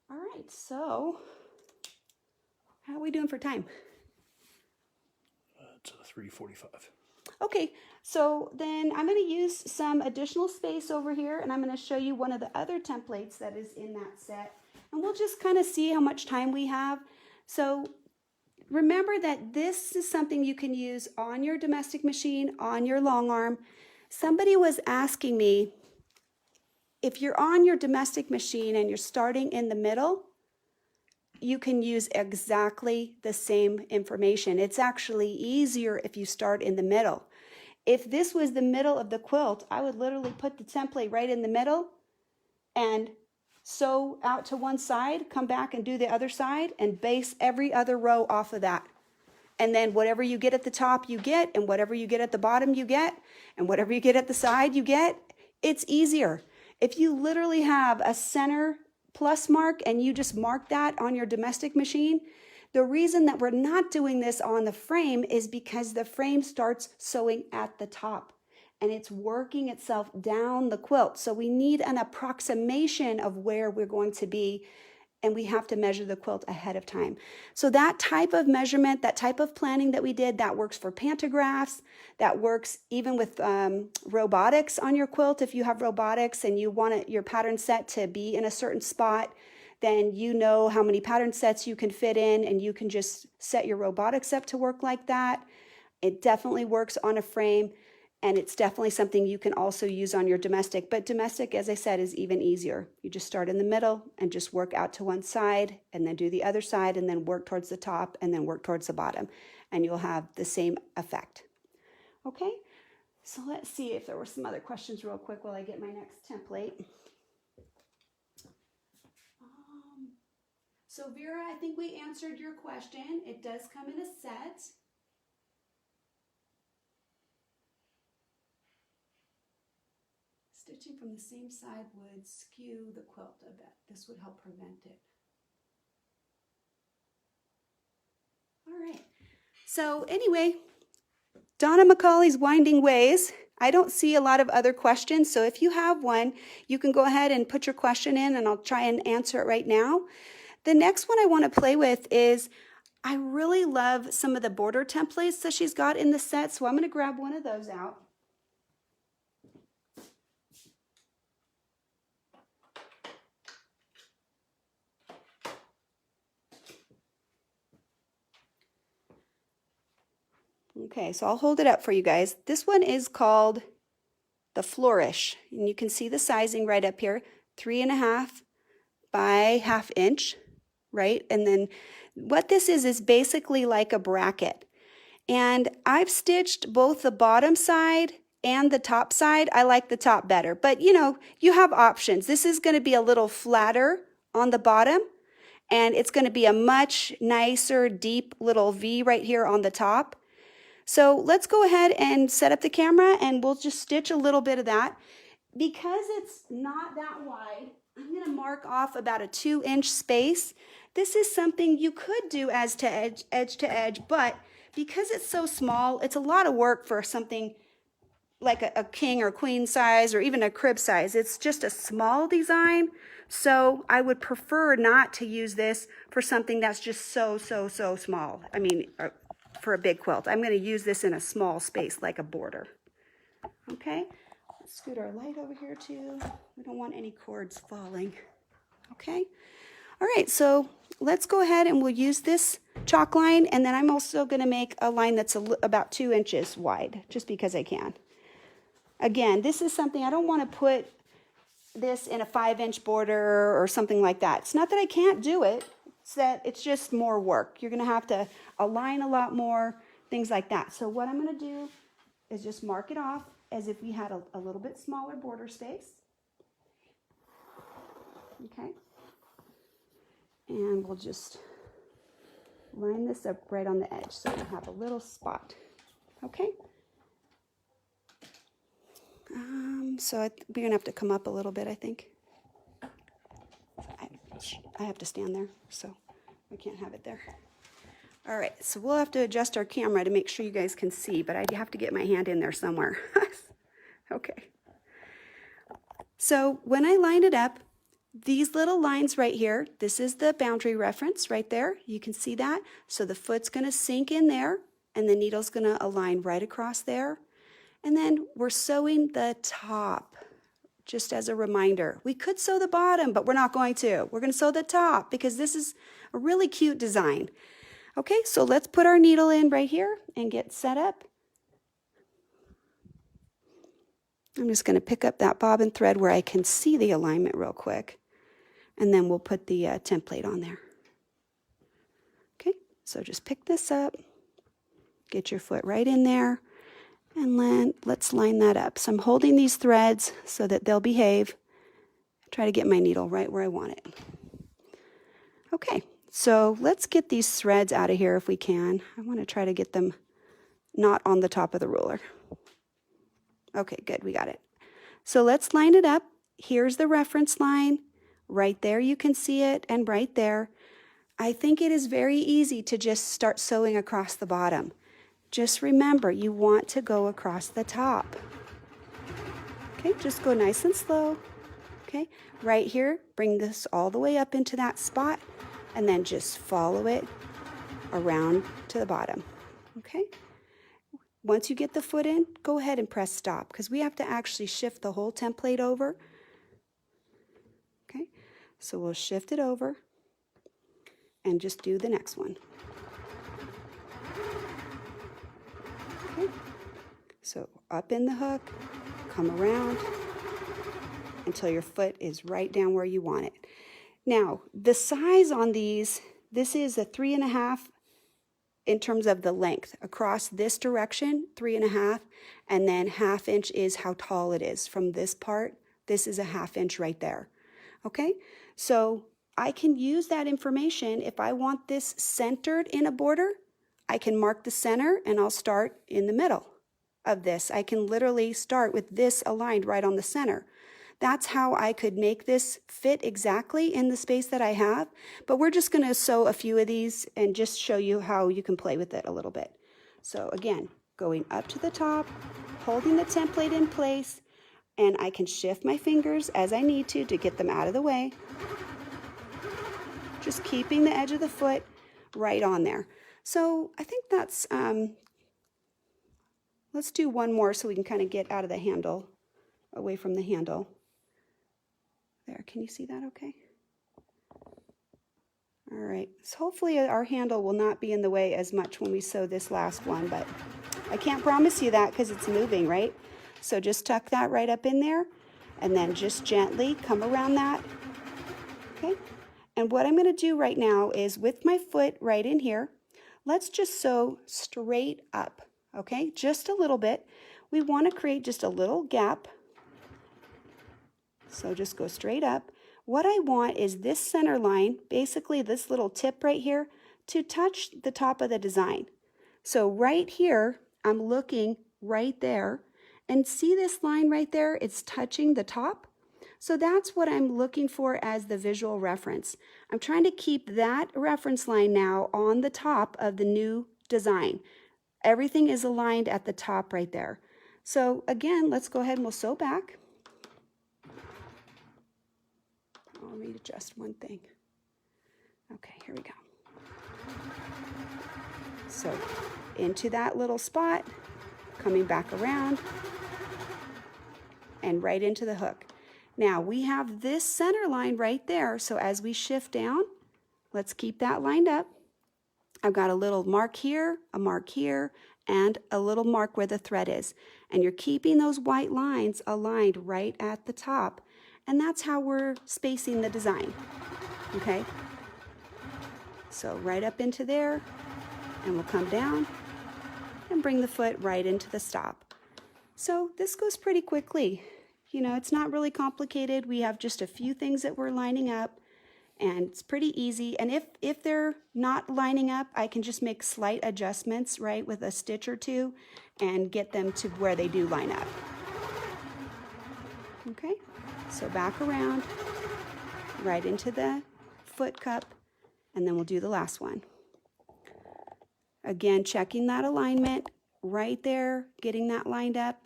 All right, so how are we doing for time? It's 3:45. Okay, so then I'm going to use some additional space over here, and I'm going to show you one of the other templates that is in that set, and we'll just kind of see how much time we have. So remember that this is something you can use on your domestic machine, on your long arm. Somebody was asking me, if you're on your domestic machine and you're starting in the middle, you can use exactly the same information. It's actually easier if you start in the middle. If this was the middle of the quilt, I would literally put the template right in the middle and sew out to one side, come back and do the other side, and base every other row off of that. And then whatever you get at the top, you get, and whatever you get at the bottom, you get, and whatever you get at the side, you get. It's easier. If you literally have a center plus mark and you just mark that on your domestic machine, the reason that we're not doing this on the frame is because the frame starts sewing at the top and it's working itself down the quilt. So we need an approximation of where we're going to be, and we have to measure the quilt ahead of time. So that type of measurement, that type of planning that we did, that works for pantographs, that works even with robotics on your quilt. If you have robotics and you want your pattern set to be in a certain spot, then you know how many pattern sets you can fit in, and you can just set your robotics up to work like that. It definitely works on a frame, and it's definitely something you can also use on your domestic. But domestic, as I said, is even easier. You just start in the middle and just work out to one side, and then do the other side, and then work towards the top, and then work towards the bottom, and you'll have the same effect. Okay, so let's see if there were some other questions real quick while I get my next template. So Vera, I think we answered your question. It does come in a set. Stitching from the same side would skew the quilt a bit. This would help prevent it. All right. So anyway, Donna McCauley's Winding Ways. I don't see a lot of other questions, so if you have one, you can go ahead and put your question in, and I'll try and answer it right now. The next one I want to play with is, I really love some of the border templates that she's got in the set, so I'm going to grab one of those out. Okay, so I'll hold it up for you guys. This one is called the Flourish, and you can see the sizing right up here, 3.5 by 1/2 inch, right? And then what this is basically like a bracket. And I've stitched both the bottom side and the top side. I like the top better, but you know, you have options. This is going to be a little flatter on the bottom, and it's going to be a much nicer, deep little V right here on the top. So let's go ahead and set up the camera, and we'll just stitch a little bit of that. Because it's not that wide, I'm going to mark off about a 2-inch space. This is something you could do edge to edge, but because it's so small, it's a lot of work for something like a king or queen size, or even a crib size. It's just a small design, so I would prefer not to use this for something that's just so small. I mean, for a big quilt. I'm going to use this in a small space like a border. Okay, let's scoot our light over here too. We don't want any cords falling. Okay, all right, so let's go ahead and we'll use this chalk line, and then I'm also going to make a line that's about 2 inches wide, just because I can. Again, this is something, I don't want to put this in a 5-inch border or something like that. It's not that I can't do it. It's that it's just more work. You're going to have to align a lot more, things like that. So what I'm going to do is just mark it off as if we had a little bit smaller border space. Okay. And we'll just line this up right on the edge so we have a little spot. Okay. So we're going to have to come up a little bit, I think. I have to stand there, so I can't have it there. All right, so we'll have to adjust our camera to make sure you guys can see, but I have to get my hand in there somewhere. Okay. So when I line it up, these little lines right here, this is the boundary reference right there. You can see that. So the foot's going to sink in there, and the needle's going to align right across there. And then we're sewing the top. Just as a reminder, we could sew the bottom, but we're not going to. We're going to sew the top because this is a really cute design. Okay, so let's put our needle in right here and get set up. I'm just going to pick up that bobbin thread where I can see the alignment real quick, and then we'll put the template on there. Okay, so just pick this up, get your foot right in there, and then let's line that up. So I'm holding these threads so that they'll behave. Try to get my needle right where I want it. Okay, so let's get these threads out of here if we can. I want to try to get them not on the top of the ruler. Okay, good, we got it. So let's line it up. Here's the reference line. Right there you can see it, and right there. I think it is very easy to just start sewing across the bottom. Just remember, you want to go across the top. Okay, just go nice and slow. Okay, right here, bring this all the way up into that spot, and then just follow it around to the bottom. Okay, once you get the foot in, go ahead and press stop, because we have to actually shift the whole template over. Okay, so we'll shift it over and just do the next one. Okay, so up in the hook, come around until your foot is right down where you want it. Now, the size on these, this is a 3.5 in terms of the length. Across this direction, 3.5, and then 1/2 inch is how tall it is. From this part, this is a 1/2 inch right there. Okay, so I can use that information. If I want this centered in a border, I can mark the center and I'll start in the middle of this. I can literally start with this aligned right on the center. That's how I could make this fit exactly in the space that I have. But we're just going to sew a few of these and just show you how you can play with it a little bit. So again, going up to the top, holding the template in place, and I can shift my fingers as I need to get them out of the way. Just keeping the edge of the foot right on there. So I think that's, let's do one more so we can kind of get out of the handle, away from the handle. There, can you see that okay? All right, so hopefully our handle will not be in the way as much when we sew this last one, but I can't promise you that because it's moving, right? So just tuck that right up in there and then just gently come around that, okay? And what I'm going to do right now is with my foot right in here, let's just sew straight up, okay? Just a little bit. We want to create just a little gap. So just go straight up. What I want is this center line, basically this little tip right here, to touch the top of the design. So right here, I'm looking right there, and see this line right there? It's touching the top. So that's what I'm looking for as the visual reference. I'm trying to keep that reference line now on the top of the new design. Everything is aligned at the top right there. So again, let's go ahead and we'll sew back. Let me adjust one thing. Okay, here we go. So into that little spot, coming back around, and right into the hook. Now we have this center line right there, so as we shift down, let's keep that lined up. I've got a little mark here, and a little mark where the thread is. And you're keeping those white lines aligned right at the top. And that's how we're spacing the design, okay? So right up into there, and we'll come down and bring the foot right into the stop. So this goes pretty quickly. You know, it's not really complicated. We have just a few things that we're lining up, and it's pretty easy. And if they're not lining up, I can just make slight adjustments, right, with a stitch or two, and get them to where they do line up. Okay? So back around, right into the foot cup, and then we'll do the last one. Again, checking that alignment right there, getting that lined up,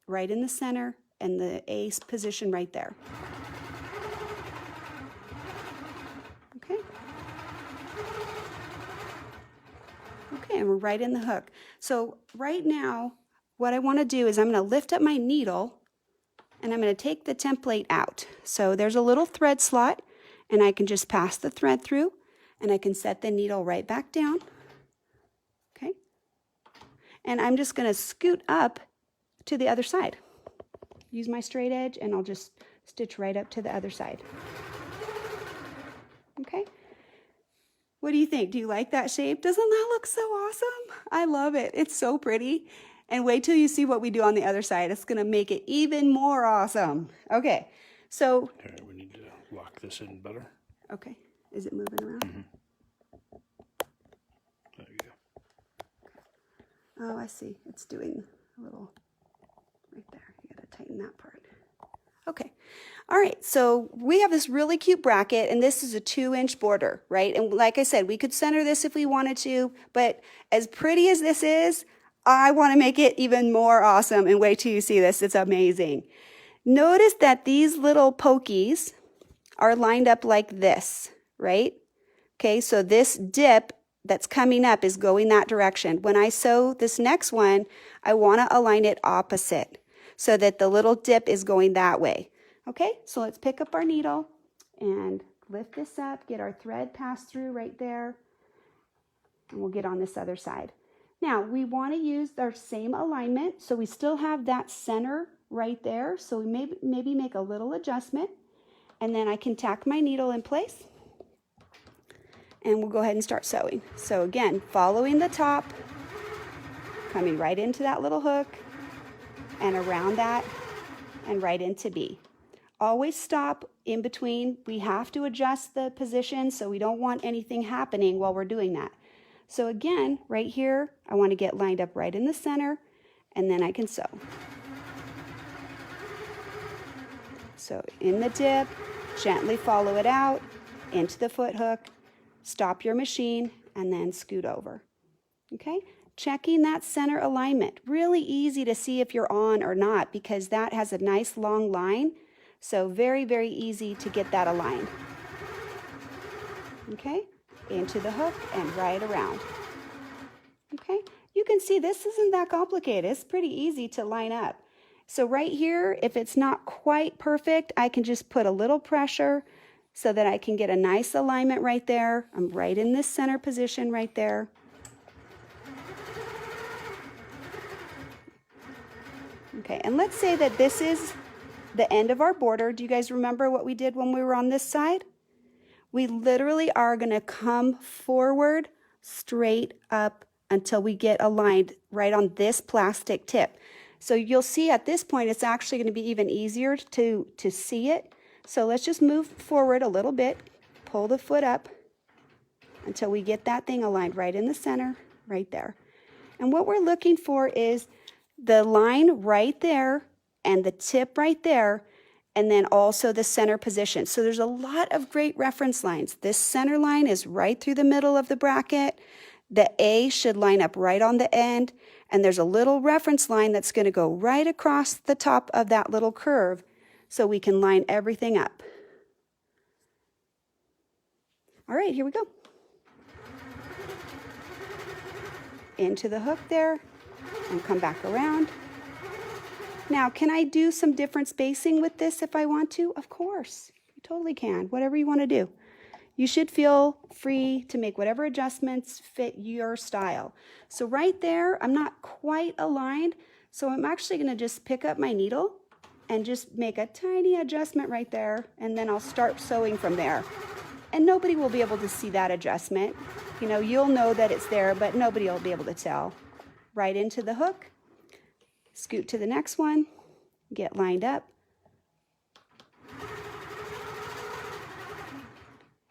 right in the center, and the A position right there. Okay. Okay, and we're right in the hook. So right now, what I want to do is I'm going to lift up my needle, and I'm going to take the template out. So there's a little thread slot, and I can just pass the thread through, and I can set the needle right back down. Okay. And I'm just going to scoot up to the other side. Use my straight edge, and I'll just stitch right up to the other side. Okay. What do you think? Do you like that shape? Doesn't that look so awesome? I love it. It's so pretty. And wait till you see what we do on the other side. It's going to make it even more awesome. Okay, So, All right, we need to lock this in better. okay, is it moving around? There you go. Oh, I see. It's doing a little right there. You got to tighten that part. Okay. All right. So we have this really cute bracket, and this is a 2-inch border, right? And like I said, we could center this if we wanted to, but as pretty as this is, I want to make it even more awesome. And wait till you see this. It's amazing. Notice that these little pokies are lined up like this, right? Okay. So this dip that's coming up is going that direction. When I sew this next one, I want to align it opposite so that the little dip is going that way. Okay, so let's pick up our needle and lift this up, get our thread passed through right there, and we'll get on this other side. Now, we want to use our same alignment, so we still have that center right there, so we maybe make a little adjustment, and then I can tack my needle in place, and we'll go ahead and start sewing. So again, following the top, coming right into that little hook, and around that, and right into B. Always stop in between. We have to adjust the position, so we don't want anything happening while we're doing that. So again, right here, I want to get lined up right in the center, and then I can sew. So in the dip, gently follow it out, into the foot hook, stop your machine, and then scoot over. Okay? Checking that center alignment. Really easy to see if you're on or not, because that has a nice long line. So very, very easy to get that aligned. Okay, into the hook and right around. Okay, you can see this isn't that complicated. It's pretty easy to line up. So right here, if it's not quite perfect, I can just put a little pressure so that I can get a nice alignment right there. I'm right in this center position right there. Okay, and let's say that this is the end of our border. Do you guys remember what we did when we were on this side? We literally are going to come forward straight up until we get aligned right on this plastic tip. So you'll see at this point it's actually going to be even easier to see it. So let's just move forward a little bit, pull the foot up until we get that thing aligned right in the center, right there. And what we're looking for is the line right there and the tip right there, and then also the center position. So there's a lot of great reference lines. This center line is right through the middle of the bracket. The A should line up right on the end, and there's a little reference line that's going to go right across the top of that little curve so we can line everything up. All right, here we go. Into the hook there, and come back around. Now, can I do some different spacing with this if I want to? Of course, you totally can, whatever you want to do. You should feel free to make whatever adjustments fit your style. So right there, I'm not quite aligned, so I'm actually going to just pick up my needle and just make a tiny adjustment right there, and then I'll start sewing from there. And nobody will be able to see that adjustment. You know, you'll know that it's there, but nobody will be able to tell. Right into the hook. Scoot to the next one, get lined up.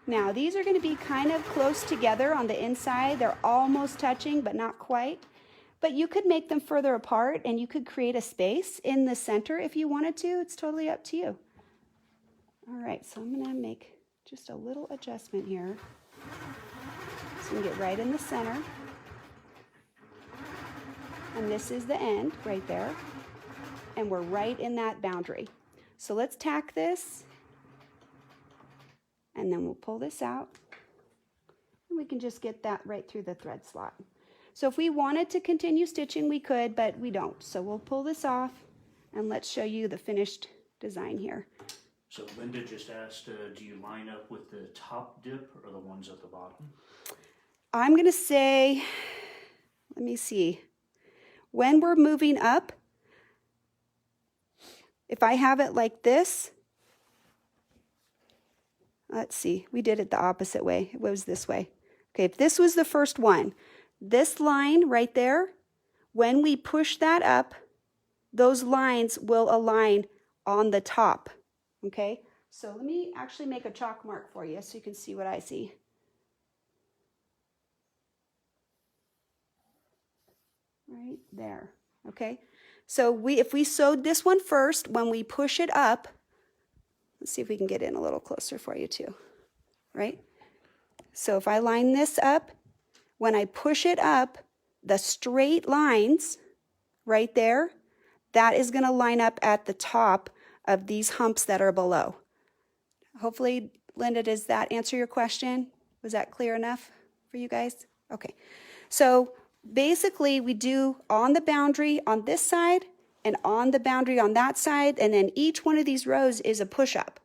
Now these are going to be kind of close together on the inside. They're almost touching, but not quite. But you could make them further apart, and you could create a space in the center if you wanted to. It's totally up to you. All right, so I'm going to make just a little adjustment here. So we get right in the center. And this is the end right there. And we're right in that boundary. So let's tack this. And then we'll pull this out. And we can just get that right through the thread slot. So if we wanted to continue stitching, we could, but we don't. So we'll pull this off, and let's show you the finished design here. So Linda just asked, do you line up with the top dip or the ones at the bottom? I'm going to say, let me see. When we're moving up, if I have it like this, let's see, we did it the opposite way. It was this way. Okay, if this was the first one, this line right there, when we push that up, those lines will align on the top. Okay, so let me actually make a chalk mark for you so you can see what I see. Right there. Okay, so if we sewed this one first, when we push it up, let's see if we can get in a little closer for you too, right? So if I line this up, when I push it up, the straight lines right there, that is going to line up at the top of these humps that are below. Hopefully, Linda, does that answer your question? Was that clear enough for you guys? Okay. So basically, we do on the boundary on this side and on the boundary on that side, and then each one of these rows is a push-up.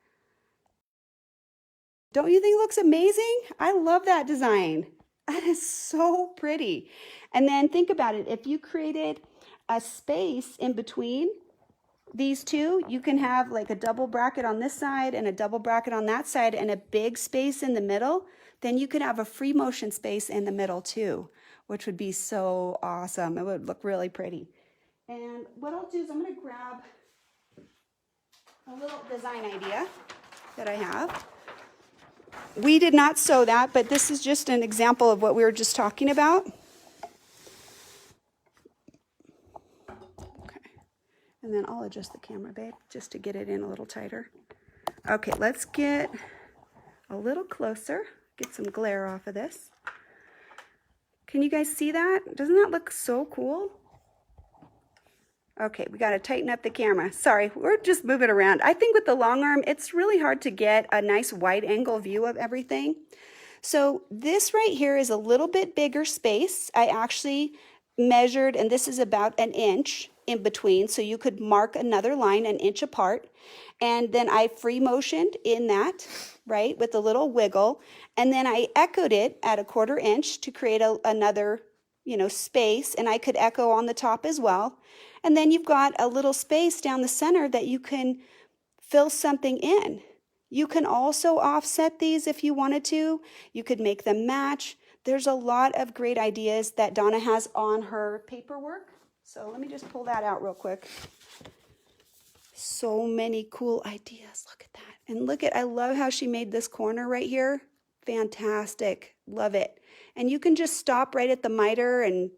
Don't you think it looks amazing? I love that design. That is so pretty. And then think about it. If you created a space in between these two, you can have like a double bracket on this side and a double bracket on that side and a big space in the middle. Then you could have a free motion space in the middle too, which would be so awesome. It would look really pretty. And what I'll do is I'm going to grab a little design idea that I have. We did not sew that, but this is just an example of what we were just talking about. Okay. And then I'll adjust the camera, babe, just to get it in a little tighter. Okay, let's get a little closer, get some glare off of this. Can you guys see that? Doesn't that look so cool? Okay, we got to tighten up the camera. Sorry, we're just moving around. I think with the long arm, it's really hard to get a nice wide angle view of everything. So this right here is a little bit bigger space. I actually measured, and this is about an inch in between, so you could mark another line an inch apart. And then I free motioned in that, right, with a little wiggle. And then I echoed it at 1/4 inch to create another, space, and I could echo on the top as well. And then you've got a little space down the center that you can fill something in. You can also offset these if you wanted to. You could make them match. There's a lot of great ideas that Donna has on her paperwork. So let me just pull that out real quick. So many cool ideas. Look at that. And I love how she made this corner right here. Fantastic. Love it. And you can just stop right at the miter, and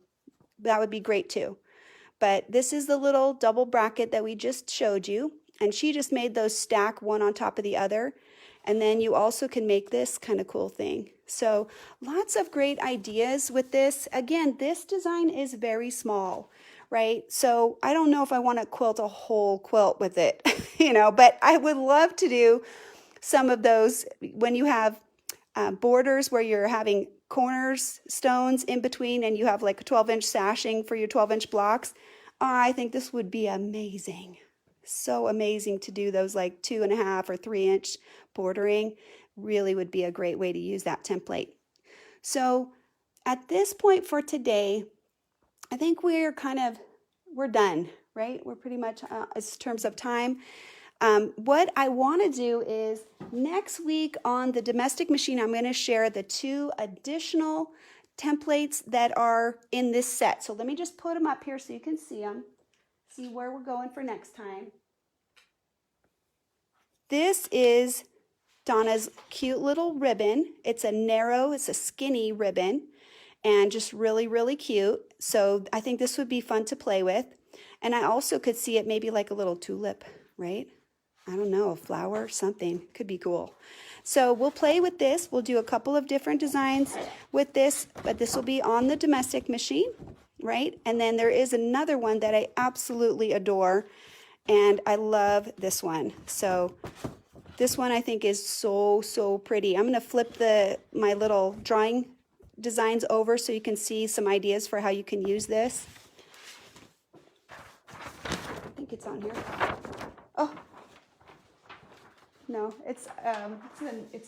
that would be great too. But this is the little double bracket that we just showed you. And she just made those stack one on top of the other. And then you also can make this kind of cool thing. So lots of great ideas with this. Again, this design is very small, right? So I don't know if I want to quilt a whole quilt with it, but I would love to do some of those when you have borders where you're having corners, stones in between, and you have like a 12-inch sashing for your 12-inch blocks. I think this would be amazing. So amazing to do those like 2.5 or 3-inch bordering. Really would be a great way to use that template. So at this point for today, I think we're done, right? We're pretty much in terms of time. What I want to do is next week on the domestic machine, I'm going to share the 2 additional templates that are in this set. So let me just put them up here so you can see them, see where we're going for next time. This is Donna's cute little ribbon. It's a skinny ribbon, and just really, really cute. So I think this would be fun to play with. And I also could see it maybe like a little tulip, right? I don't know, a flower, something. Could be cool. So we'll play with this. We'll do a couple of different designs with this, but this will be on the domestic machine, right? And then there is another one that I absolutely adore, and I love this one. So this one I think is so, so pretty. I'm going to flip my little drawing designs over so you can see some ideas for how you can use this. I think it's on here. Oh. No, it's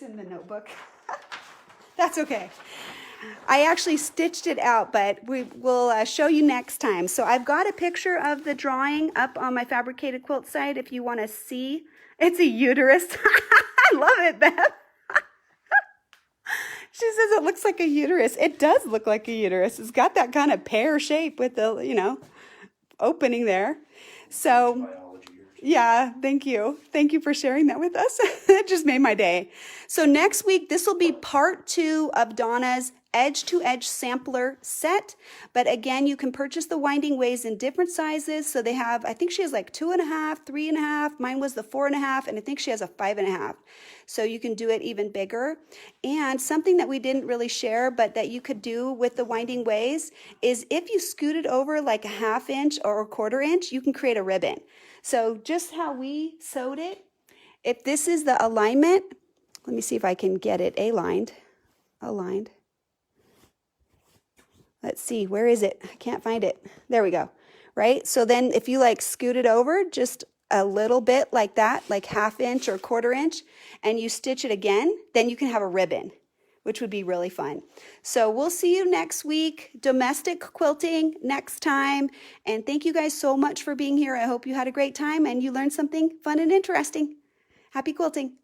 in the notebook. That's okay. I actually stitched it out, but we will show you next time. So I've got a picture of the drawing up on my Fabricated Quilt site if you want to see. It's a uterus. I love it, Beth. She says it looks like a uterus. It does look like a uterus. It's got that kind of pear shape with the, opening there. So Yeah, thank you. Thank you for sharing that with us. It just made my day. So next week, this will be part 2 of Donna's edge-to-edge sampler set. But again, you can purchase the winding ways in different sizes. So they have, I think she has like 2.5, 3.5. Mine was the 4.5, and I think she has a 5.5. So you can do it even bigger. And something that we didn't really share, but that you could do with the winding ways is if you scoot it over like a 1/2 inch or a 1/4 inch, you can create a ribbon. So just how we sewed it, if this is the alignment, let me see if I can get it aligned. Let's see, where is it? I can't find it. There we go, right? So then if you like scoot it over just a little bit like that, like 1/2 inch or 1/4 inch, and you stitch it again, then you can have a ribbon, which would be really fun. So we'll see you next week, domestic quilting next time. And thank you guys so much for being here. I hope you had a great time and you learned something fun and interesting. Happy quilting.